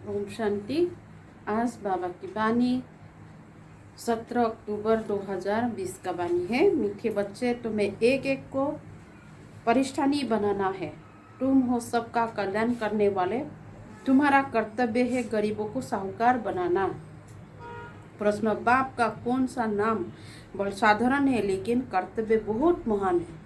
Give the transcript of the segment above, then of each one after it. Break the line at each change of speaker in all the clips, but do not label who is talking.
ओम शांति। आज बाबा की वाणी 17 अक्टूबर 2020 का वाणी है। मीठे बच्चे, तुम्हें एक एक को परिष्ठानी बनाना है। तुम हो सबका कल्याण करने वाले। तुम्हारा कर्तव्य है गरीबों को साहूकार बनाना। प्रश्न, बाप का कौन सा नाम बहुत साधारण है लेकिन कर्तव्य बहुत महान है?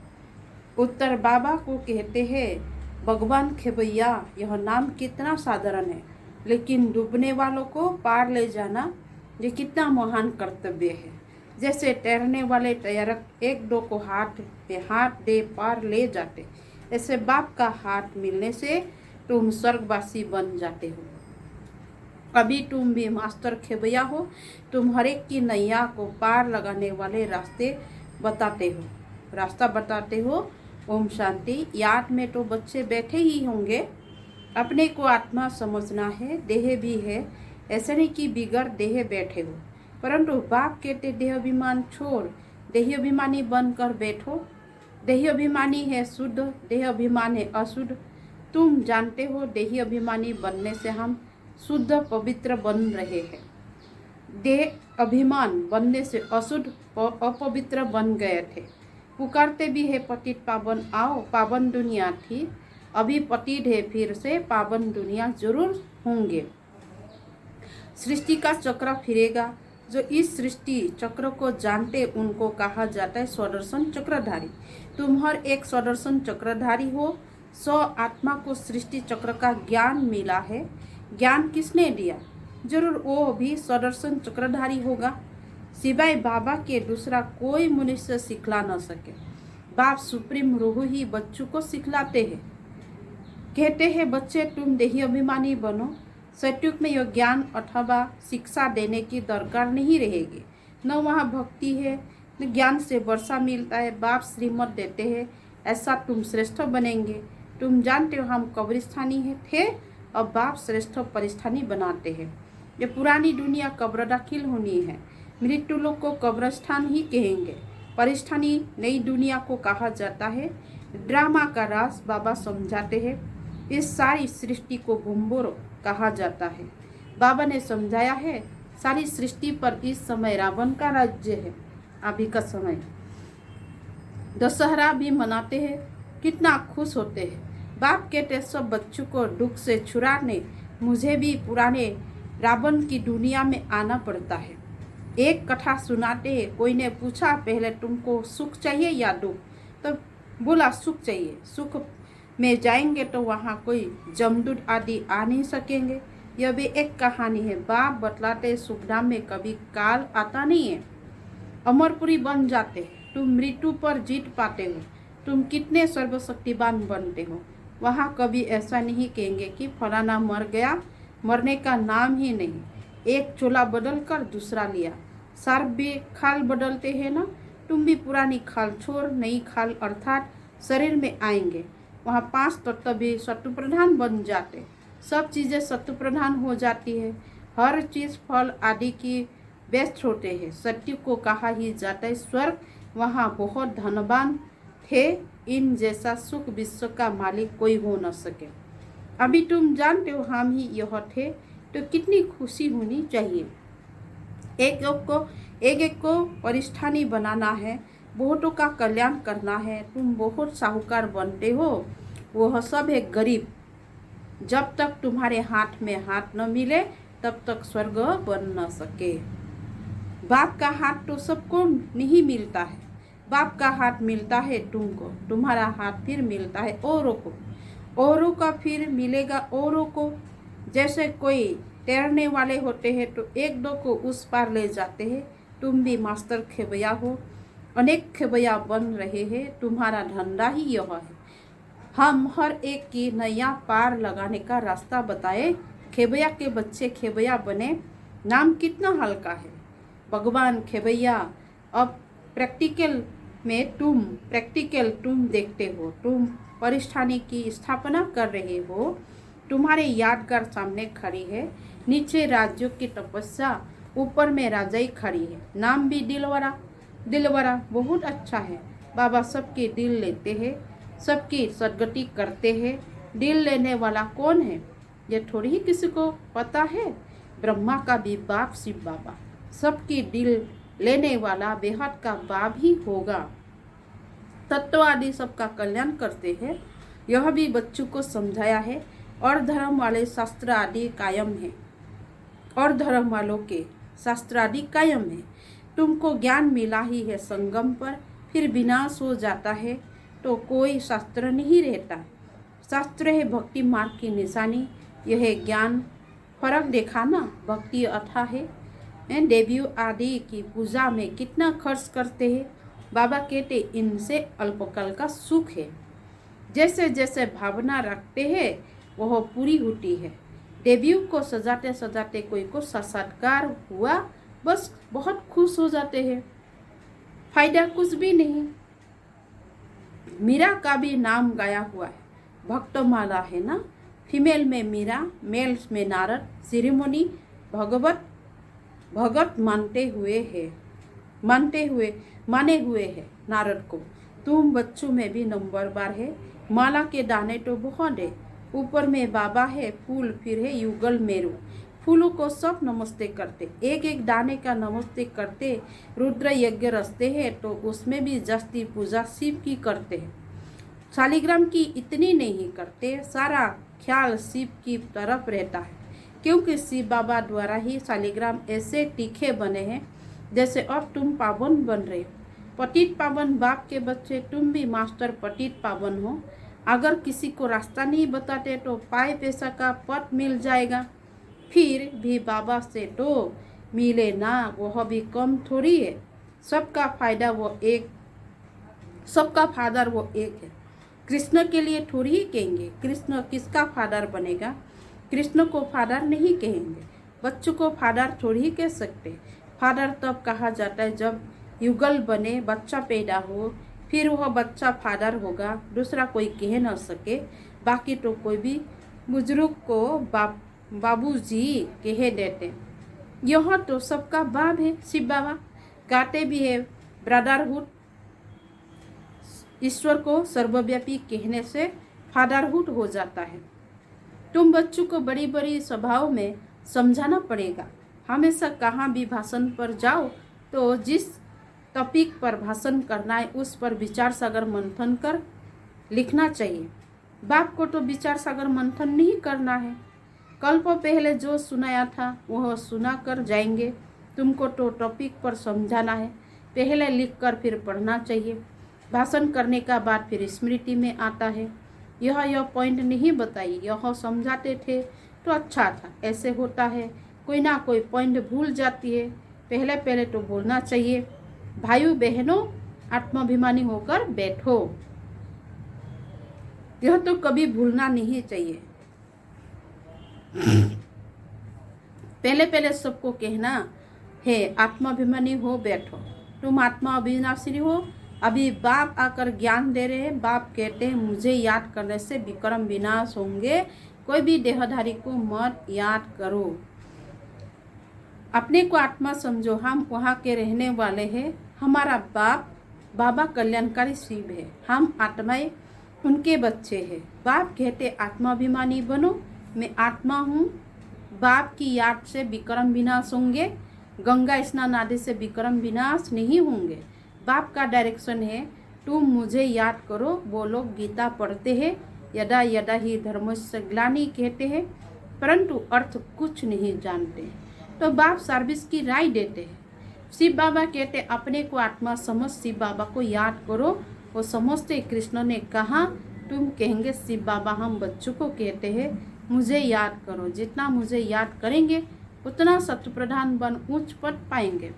उत्तर, बाबा को कहते हैं भगवान खेबैया। यह नाम कितना साधारण है लेकिन डूबने वालों को पार ले जाना ये कितना महान कर्तव्य है। जैसे तैरने वाले तैरक एक दो को हाथ पे हाथ दे पार ले जाते, ऐसे बाप का हाथ मिलने से तुम स्वर्गवासी बन जाते हो। अभी तुम भी मास्टर खेबैया हो। तुम हर एक की नैया को पार लगाने वाले रास्ता बताते हो। ओम शांति। याद में तो बच्चे बैठे ही होंगे। अपने को आत्मा समझना है, देह भी है। ऐसे नहीं कि बिगड़ देह बैठे हो, परंतु बाप कहते देह अभिमान छोड़ देह अभिमानी बनकर बैठो। देह अभिमानी है शुद्ध, देह अभिमान है अशुद्ध। तुम जानते हो देह अभिमानी बनने से हम शुद्ध पवित्र बन रहे हैं। देह अभिमान बनने से अशुद्ध अपवित्र बन गए थे। पुकारते भी है पतित पावन आओ। पावन दुनिया थी, अभी पतित है, फिर से पावन दुनिया जरूर होंगे। सृष्टि का चक्र फिरेगा। जो इस सृष्टि चक्र को जानते उनको कहा जाता है स्वदर्शन चक्रधारी। तुम हर एक स्वदर्शन चक्रधारी हो। सौ आत्मा को सृष्टि चक्र का ज्ञान मिला है। ज्ञान किसने दिया? जरूर वो भी स्वदर्शन चक्रधारी होगा। सिवाय बाबा के दूसरा कोई मनुष्य सिखला न सके। बाप सुप्रीम रूह ही बच्चों को सिखलाते हैं। कहते हैं बच्चे तुम देही अभिमानी बनो। सत्युग में यह ज्ञान अथवा शिक्षा देने की दरकार नहीं रहेगी। न वहाँ भक्ति है न ज्ञान से वर्षा मिलता है। बाप श्रीमत देते हैं ऐसा तुम श्रेष्ठ बनेंगे। तुम जानते हो हम कब्रिस्तानी थे, अब बाप श्रेष्ठ परिस्थानी बनाते हैं। ये पुरानी दुनिया कब्र दाखिल होनी है। मृत्यु लोग को कब्रस्थान ही कहेंगे। परिस्थानी नई दुनिया को कहा जाता है। ड्रामा का राज बाबा समझाते हैं। इस सारी सृष्टि को बुम्बोर कहा जाता है। बाबा ने समझाया है सारी सृष्टि पर इस समय रावण का राज्य है। अभी का समय दशहरा भी मनाते हैं, कितना खुश होते हैं। बाप कहते सब बच्चों को दुख से छुड़ाने मुझे भी पुराने रावण की दुनिया में आना पड़ता है। एक कथा सुनाते हैं, कोई ने पूछा पहले तुमको सुख चाहिए या दुख? तो बोला सुख चाहिए। सुख में जाएंगे तो वहाँ कोई जमदूत आदि आ नहीं सकेंगे। यह भी एक कहानी है। बाप बतलाते सुखधाम में कभी काल आता नहीं है। अमरपुरी बन जाते, तुम मृत्यु पर जीत पाते हो। तुम कितने सर्वशक्तिवान बनते हो। वहाँ कभी ऐसा नहीं कहेंगे कि फलाना मर गया, मरने का नाम ही नहीं। एक चोला बदल कर दूसरा लिया। सर्प भी खाल बदलते हैं ना। तुम भी पुरानी खाल छोड़ नई खाल अर्थात शरीर में आएंगे। वहाँ 5 तत्व भी शत्रु प्रधान बन जाते। सब चीज़ें शत्रु प्रधान हो जाती है। हर चीज़ फल आदि की व्यस्त होते हैं। सत्य को कहा ही जाता है स्वर्ग। वहाँ बहुत धनवान थे। इन जैसा सुख विश्व का मालिक कोई हो न सके। अभी तुम जानते हो हम ही यह थे, तो कितनी खुशी होनी चाहिए। एक एक को परिष्ठानी बनाना है, बहुतों का कल्याण करना है। तुम बहुत साहूकार बनते हो, वह सब है गरीब। जब तक तुम्हारे हाथ में हाथ न मिले तब तक स्वर्ग बन न सके। बाप का हाथ तो सबको नहीं मिलता है। बाप का हाथ मिलता है तुमको, तुम्हारा हाथ फिर मिलता है औरों को, औरों का फिर मिलेगा औरों को। जैसे कोई तैरने वाले होते हैं तो एक दो को उस पार ले जाते हैं। तुम भी मास्टर खेबैया हो, अनेक खेबैया बन रहे हैं। तुम्हारा धंधा ही यह है। हम हर एक की नैया पार लगाने का रास्ता बताए। खेबैया के बच्चे खेबैया बने, नाम कितना हल्का है। भगवान खेबैया। अब प्रैक्टिकल तुम देखते हो। तुम परिष्ठानी की स्थापना कर रहे हो। तुम्हारे यादगार सामने खड़ी है। नीचे राज्यों की तपस्या, ऊपर में राजाई खड़ी है। नाम भी दिलवरा बहुत अच्छा है। बाबा सबके दिल लेते हैं, सबकी सदगति करते हैं। दिल लेने वाला कौन है? ये थोड़ी ही किसी को पता है। ब्रह्मा का भी बाप शिव बाबा, सबकी दिल लेने वाला बेहद का बाप ही होगा। तत्व आदि सबका कल्याण करते हैं, यह भी बच्चों को समझाया है। और धर्म वाले शास्त्र आदि कायम है, और धर्म वालों के शास्त्र आदि कायम है। तुमको ज्ञान मिला ही है संगम पर, फिर विनाश हो जाता है तो कोई शास्त्र नहीं रहता। शास्त्र है भक्ति मार्ग की निशानी, यह ज्ञान फर्क देखा ना, भक्ति अथा है। देवियों आदि की पूजा में कितना खर्च करते हैं। बाबा कहते इनसे अल्पकाल का सुख है। जैसे जैसे भावना रखते हैं वह पूरी होती है। देवियों को सजाते सजाते कोई को साक्षात्कार हुआ, बस बहुत खुश हो जाते हैं, फायदा कुछ भी नहीं। मीरा का भी नाम गाया हुआ है, भक्तमाला है ना। फीमेल में मीरा, मेल्स में नारद। शिरोमणि भगत माने हुए है नारद को। तुम बच्चों में भी नंबर बार है। माला के दाने तो बहुत है, ऊपर में बाबा है, फूल फिर है युगल मेरू। फूलों को सब नमस्ते करते, एक एक दाने का नमस्ते करते। रुद्र यज्ञ रचते हैं तो उसमें भी जास्ती पूजा शिव की करते हैं। शालिग्राम की इतनी नहीं करते, सारा ख्याल शिव की तरफ रहता है, क्योंकि शिव बाबा द्वारा ही शालिग्राम ऐसे तीखे बने हैं जैसे अब तुम पावन बन रहे हो। पतित पावन बाप के बच्चे, तुम भी मास्टर पतित पावन हो। अगर किसी को रास्ता नहीं बताते तो पाए पैसा का पथ मिल जाएगा, फिर भी बाबा से तो मिले ना, वह भी कम थोड़ी है। सबका फायदा फादर वो एक है। कृष्ण के लिए थोड़ी ही कहेंगे कृष्ण किसका फादर बनेगा, कृष्ण को फादर नहीं कहेंगे। बच्चों को फादर थोड़ी ही कह सकते। फादर तब कहा जाता है जब युगल बने, बच्चा पैदा हो, फिर वह बच्चा फादर होगा, दूसरा कोई कह न सके। बाकी तो कोई भी बुजुर्ग को बाबूजी कह देते। यह तो सबका बाप है। शिव बाबा गाते भी है, ब्रदरहुड। ईश्वर को सर्वव्यापी कहने से फादरहुड हो जाता है। तुम बच्चों को बड़ी बड़ी सभाओं में समझाना पड़ेगा। हमेशा कहाँ भी भाषण पर जाओ तो जिस टॉपिक पर भाषण करना है उस पर विचार सागर मंथन कर लिखना चाहिए। बाप को तो विचार सागर मंथन नहीं करना है। कल्प पहले जो सुनाया था वह सुना कर जाएंगे। तुमको तो टॉपिक पर समझाना है, पहले लिख कर फिर पढ़ना चाहिए। भाषण करने का बाद फिर स्मृति में आता है। यह पॉइंट नहीं बताइए, यह समझाते थे तो अच्छा था। ऐसे होता है, कोई ना कोई पॉइंट भूल जाती है, पहले तो बोलना चाहिए। भाइयों बहनों, आत्माभिमानी होकर बैठो, यह तो कभी भूलना नहीं चाहिए। पहले सबको कहना है आत्माभिमानी हो बैठो, तुम आत्मा अविनाशी हो। अभी बाप आकर ज्ञान दे रहे हैं। बाप कहते हैं मुझे याद करने से विक्रम विनाश होंगे, कोई भी देहधारी को मत याद करो। अपने को आत्मा समझो, हम वहाँ के रहने वाले हैं। हमारा बाप बाबा कल्याणकारी शिव है, हम आत्माएं उनके बच्चे हैं। बाप कहते आत्माभिमानी बनो, मैं आत्मा हूँ। बाप की याद से विक्रम विनाश होंगे, गंगा स्नान आदि से विक्रम विनाश नहीं होंगे। बाप का डायरेक्शन है तुम मुझे याद करो। वो लोग गीता पढ़ते हैं, यदा यदा ही धर्मस्य ग्लानि कहते हैं, परंतु अर्थ कुछ नहीं जानते। तो बाप सर्विस की राय देते हैं। शिव बाबा कहते अपने को आत्मा समझ, शिव बाबा को याद करो। वो समझते कृष्ण ने कहा, तुम कहेंगे शिव बाबा हम बच्चों को कहते हैं मुझे याद करो। जितना मुझे याद करेंगे उतना सत्य प्रधान बन उच्च पद पाएंगे।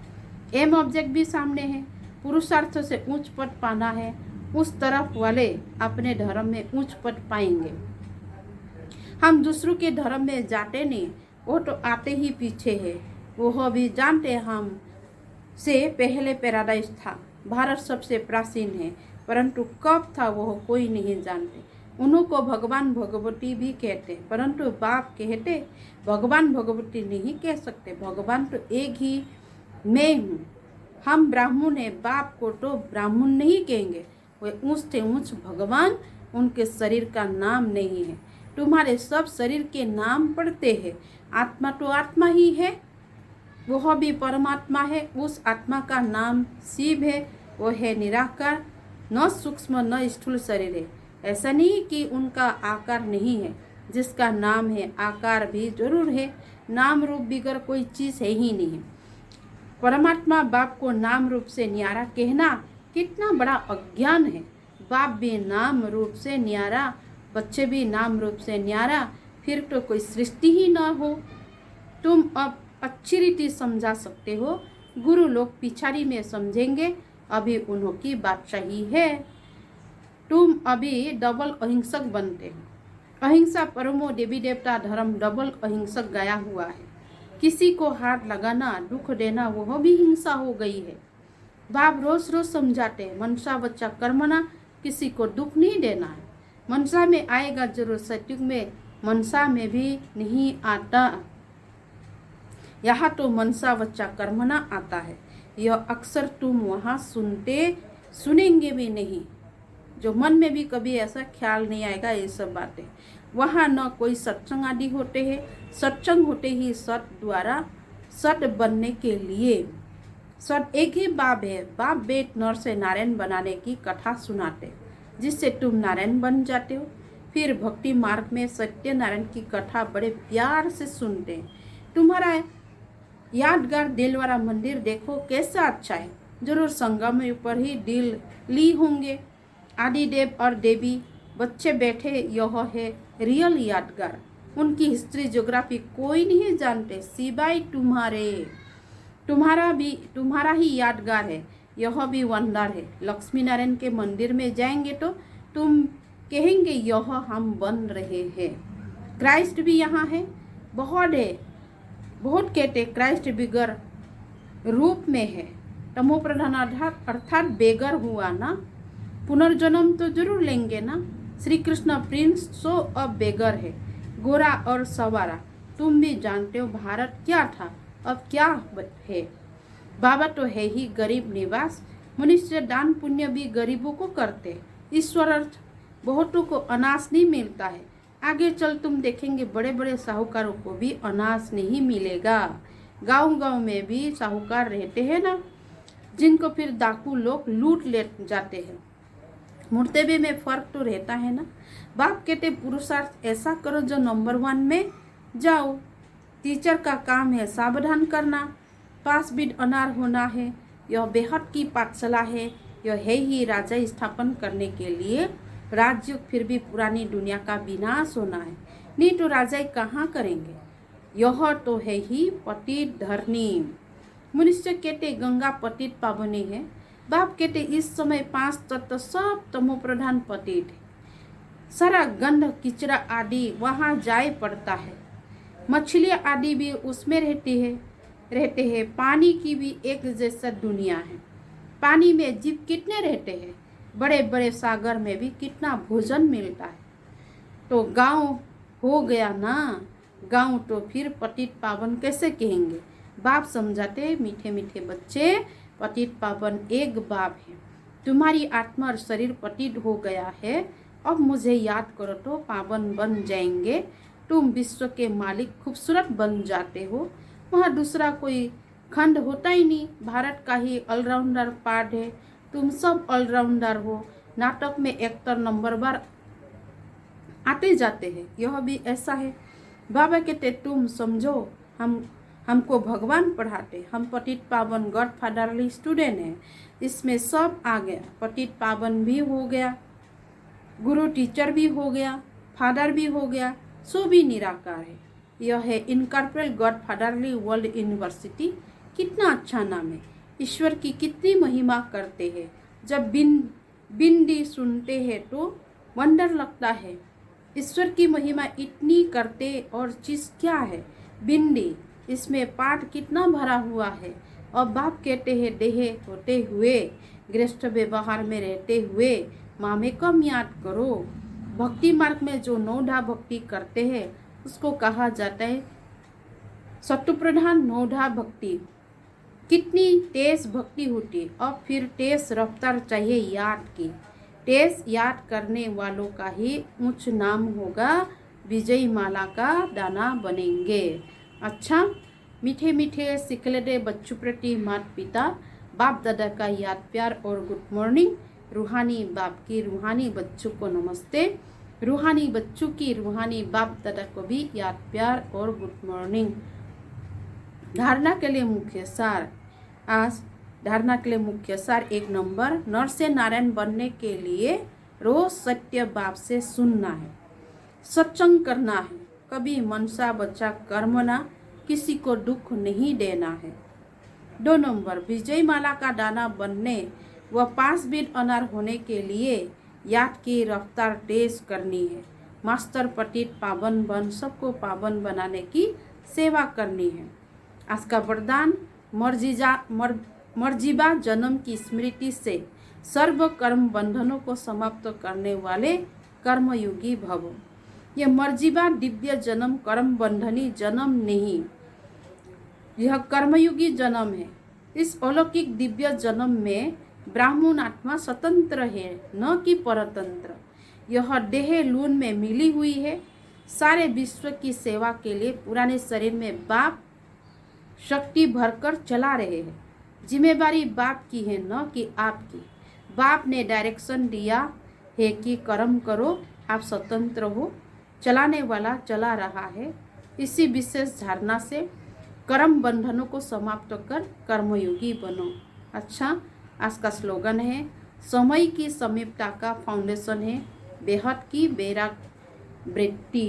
एम ऑब्जेक्ट भी सामने है, पुरुषार्थ से उच्च पद पाना है। उस तरफ वाले अपने धर्म में उच्च पद पाएंगे। हम दूसरों के धर्म में जाते नहीं, वो तो आते ही पीछे है। वो भी जानते हम से पहले पैराडाइज था। भारत सबसे प्राचीन है, परंतु कब था वह कोई नहीं जानते। उनको भगवान भगवती भी कहते, परंतु बाप कहते भगवान भगवती नहीं कह सकते, भगवान तो एक ही मैं हूँ। हम ब्राह्मण है, बाप को तो ब्राह्मण नहीं कहेंगे, वे ऊंच से ऊंच भगवान, उनके शरीर का नाम नहीं है। तुम्हारे सब शरीर के नाम पढ़ते हैं। आत्मा तो आत्मा ही है, वह भी परमात्मा है। उस आत्मा का नाम शिव है, वो है निराकार, न सूक्ष्म न स्थूल शरीर है। ऐसा नहीं कि उनका आकार नहीं है, जिसका नाम है आकार भी जरूर है। नाम रूप बिगर कोई चीज़ है ही नहीं। परमात्मा बाप को नाम रूप से न्यारा कहना कितना बड़ा अज्ञान है। बाप भी नाम रूप से न्यारा, बच्चे भी नाम रूप से न्यारा, फिर तो कोई सृष्टि ही न हो। तुम अब अच्छी रीति समझा सकते हो, गुरु लोग पिछाड़ी में समझेंगे, अभी उन्हों की बादशाही है। तुम अभी डबल अहिंसक बनते हो। अहिंसा परमो देवी देवता धर्म डबल अहिंसक गया हुआ है। किसी को हाथ लगाना, दुख देना, वह भी हिंसा हो गई है। बाप रोज रोज समझाते, मनसा बच्चा कर्मना, किसी को दुख नहीं देना है। मनसा में आएगा जरूर, सत्युग में मनसा में भी नहीं आता। यहाँ तो मनसा बच्चा कर्मना आता है। यह अक्सर तुम वहाँ सुनेंगे भी नहीं, जो मन में भी कभी ऐसा ख्याल नहीं आएगा। ये सब बातें वहाँ न कोई सत्संग आदि होते हैं। सत्संग होते ही सत द्वारा सत बनने के लिए। सत एक ही बाप है। बाप बेट नर से नारायण बनाने की कथा सुनाते, जिससे तुम नारायण बन जाते हो। फिर भक्ति मार्ग में सत्यनारायण की कथा बड़े प्यार से सुनते हैं। तुम्हारा यादगार दिल वाला मंदिर देखो कैसा अच्छा है। जरूर संगम में ऊपर ही दिल ली होंगे। आदि देव और देवी बच्चे बैठे, यह है रियल यादगार। उनकी हिस्ट्री ज्योग्राफी कोई नहीं जानते सिवाय तुम्हारे। तुम्हारा ही यादगार है, यह भी वंडर है। लक्ष्मी नारायण के मंदिर में जाएंगे तो तुम कहेंगे यह हम बन रहे हैं। क्राइस्ट भी यहाँ है, बहुत है। बहुत कहते क्राइस्ट बिगर रूप में है। तमो प्रधान अर्थात बेगर हुआ ना, पुनर्जन्म तो जरूर लेंगे ना। श्री कृष्ण प्रिंस सो अब बेगर है, गोरा और सवारा। तुम भी जानते हो भारत क्या था, अब क्या है। बाबा तो है ही गरीब निवास। मनुष्य दान पुण्य भी गरीबों को करते। ईश्वर अर्थ बहुतों को अनाज नहीं मिलता है। आगे चल तुम देखेंगे बड़े बड़े साहूकारों को भी अनाज नहीं मिलेगा। गांव में भी साहूकार रहते हैं ना, जिनको फिर डाकू लोग लूट ले जाते हैं। मुर्तबे में फर्क तो रहता है ना। बाप कहते पुरुषार्थ ऐसा करो जो नंबर 1 में जाओ। टीचर का काम है सावधान करना, पास बिड अनार होना है। यह बेहद की पाठशाला है। यह है ही राजा स्थापन करने के लिए राजयोग, फिर भी पुरानी दुनिया का विनाश होना है। नहीं तो राजा कहाँ करेंगे। यह तो है ही पतित धरनी। मनुष्य कहते गंगा पतित पावनी है। बाप कहते इस समय 5 तत्व सब तमो प्रधान पतित है। सारा गंध किचरा आदि वहाँ जाए पड़ता है। मछलियाँ आदि भी उसमें रहते हैं। पानी की भी एक जैसा दुनिया है। पानी में जीव कितने रहते हैं। बड़े बड़े सागर में भी कितना भोजन मिलता है। तो गांव हो गया ना। गांव तो फिर पतित पावन कैसे कहेंगे। बाप समझाते मीठे मीठे बच्चे, पतित पावन एक बाप है। तुम्हारी आत्मा और शरीर पतित हो गया है। अब मुझे याद करो तो पावन बन जाएंगे। तुम विश्व के मालिक खूबसूरत बन जाते हो। वहाँ दूसरा कोई खंड होता ही नहीं। भारत का ही ऑलराउंडर पार्ट है। तुम सब ऑलराउंडर हो। नाटक में एक्टर नंबर बार आते जाते हैं, यह भी ऐसा है। बाबा कहते तुम समझो, हमको भगवान पढ़ाते। हम पतित पावन गॉड फादरली स्टूडेंट हैं। इसमें सब आ गया। पतित पावन भी हो गया, गुरु टीचर भी हो गया, फादर भी हो गया, सो भी निराकार है। यह है incorporate God fatherly world university. कितना अच्छा नाम है। ईश्वर की कितनी महिमा करते हैं। जब बिंदी सुनते हैं तो वंडर लगता है। ईश्वर की महिमा इतनी करते और चीज़ क्या है बिंदी, इसमें पाठ कितना भरा हुआ है। और बाप कहते हैं देह होते हुए, गृहस्थ व्यवहार में रहते हुए माँ में कम याद करो। भक्ति मार्ग में जो नौढा भक्ति करते हैं उसको कहा जाता है सत्वप्रधान नौढा भक्ति। कितनी तेज भक्ति होती और फिर तेज रफ्तार चाहिए याद की। तेज याद करने वालों का ही उच्च नाम होगा विजयी माला का दाना बनेंगे। अच्छा, मीठे मीठे सिखलडे बच्चों प्रति माता पिता बाप दादा का याद प्यार और गुड मॉर्निंग। रूहानी बाप की रूहानी बच्चों को नमस्ते। रूहानी बच्चों की रूहानी बाप दादा को भी याद प्यार और गुड मॉर्निंग। धारणा के लिए मुख्य सार। आज धारणा के लिए मुख्य सार 1 नंबर, नर से नारायण बनने के लिए रोज सत्य बाप से सुनना है, सत्संग करना है, कभी मनसा बचा कर्मना, किसी को दुख नहीं देना है। 2 नंबर, विजय माला का दाना बनने व 5 बीट अनार होने के लिए याद की रफ्तार तेज करनी है। मास्टर पतित पावन बन सबको पावन बनाने की सेवा करनी है। आज का वरदान, मर्जीबा जन्म की स्मृति से सर्व कर्म बंधनों को समाप्त करने वाले कर्मयोगी भव। यह मर्जीबा दिव्य जन्म कर्म बंधनी जन्म नहीं, यह कर्मयोगी जन्म है। इस अलौकिक दिव्य जन्म में ब्राह्मण आत्मा स्वतंत्र है, न कि परतंत्र। यह देह लून में मिली हुई है। सारे विश्व की सेवा के लिए पुराने शरीर में बाप शक्ति भरकर चला रहे हैं। जिम्मेदारी बाप की है, न कि आपकी। बाप ने डायरेक्शन दिया है कि कर्म करो, आप स्वतंत्र हो, चलाने वाला चला रहा है। इसी विशेष धारणा से कर्म बंधनों को समाप्त कर कर्मयोगी बनो। अच्छा, आज का स्लोगन है, समय की समीपता का फाउंडेशन है बेहद की बेराग वृत्ति।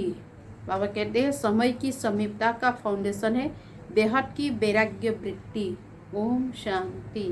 बाबा कहते हैं समय की समीपता का फाउंडेशन है बेहद की वैराग्य वृत्ति। ओम शांति।